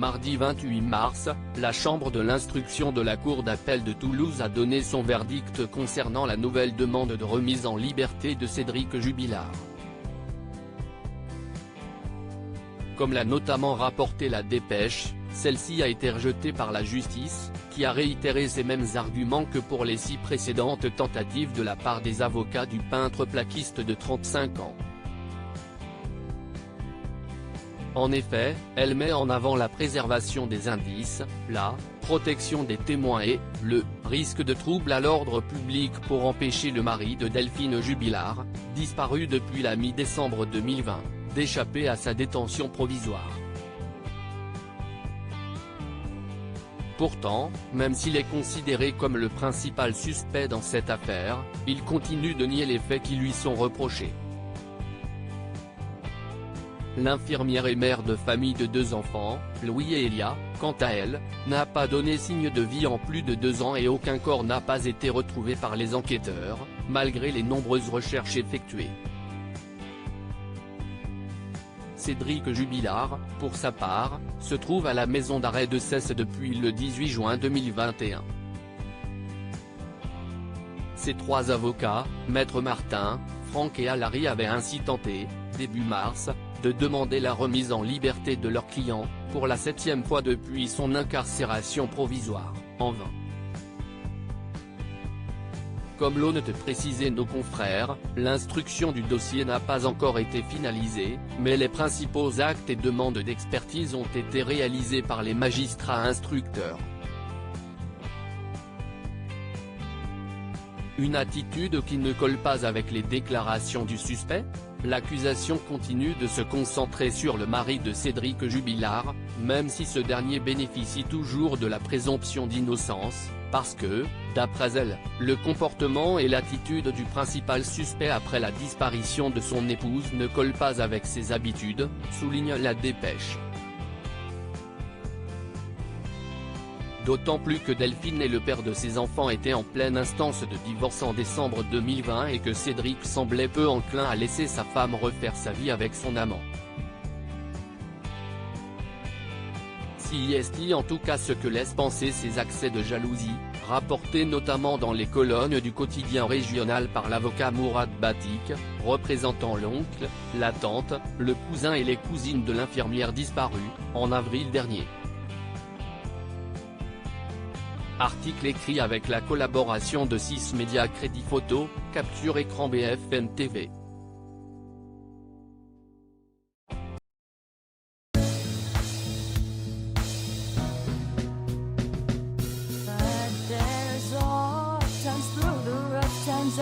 Mardi 28 mars, la chambre de l'instruction de la cour d'appel de Toulouse a donné son verdict concernant la nouvelle demande de remise en liberté de Cédric Jubilard. Comme l'a notamment rapporté la Dépêche, celle-ci a été rejetée par la justice, qui a réitéré ces mêmes arguments que pour les 6 précédentes tentatives de la part des avocats du peintre plaquiste de 35 ans. En effet, elle met en avant la préservation des indices, la protection des témoins et le risque de trouble à l'ordre public pour empêcher le mari de Delphine Jubilard, disparu depuis la mi-décembre 2020, d'échapper à sa détention provisoire. Pourtant, même s'il est considéré comme le principal suspect dans cette affaire, il continue de nier les faits qui lui sont reprochés. L'infirmière et mère de famille de 2 enfants, Louis et Elia, quant à elle, n'a pas donné signe de vie en plus de 2 ans et aucun corps n'a pas été retrouvé par les enquêteurs, malgré les nombreuses recherches effectuées. Cédric Jubilard, pour sa part, se trouve à la maison d'arrêt de Cesse depuis le 18 juin 2021. Ses 3 avocats, Maître Martin, Franck et Alary avaient ainsi tenté, début mars, de demander la remise en liberté de leur client, pour la 7e fois depuis son incarcération provisoire, en vain. Comme l'ont précisé nos confrères, l'instruction du dossier n'a pas encore été finalisée, mais les principaux actes et demandes d'expertise ont été réalisés par les magistrats instructeurs. Une attitude qui ne colle pas avec les déclarations du suspect? L'accusation continue de se concentrer sur le mari de Cédric Jubilard, même si ce dernier bénéficie toujours de la présomption d'innocence, parce que, d'après elle, le comportement et l'attitude du principal suspect après la disparition de son épouse ne collent pas avec ses habitudes, souligne la Dépêche. D'autant plus que Delphine et le père de ses enfants étaient en pleine instance de divorce en décembre 2020 et que Cédric semblait peu enclin à laisser sa femme refaire sa vie avec son amant. C'est en tout cas ce que laissent penser ces accès de jalousie, rapportés notamment dans les colonnes du quotidien régional par l'avocat Mourad Batik, représentant l'oncle, la tante, le cousin et les cousines de l'infirmière disparue, en avril dernier. Article écrit avec la collaboration de 6 médias Crédit Photo, Capture Écran BFM TV. Times through the rough times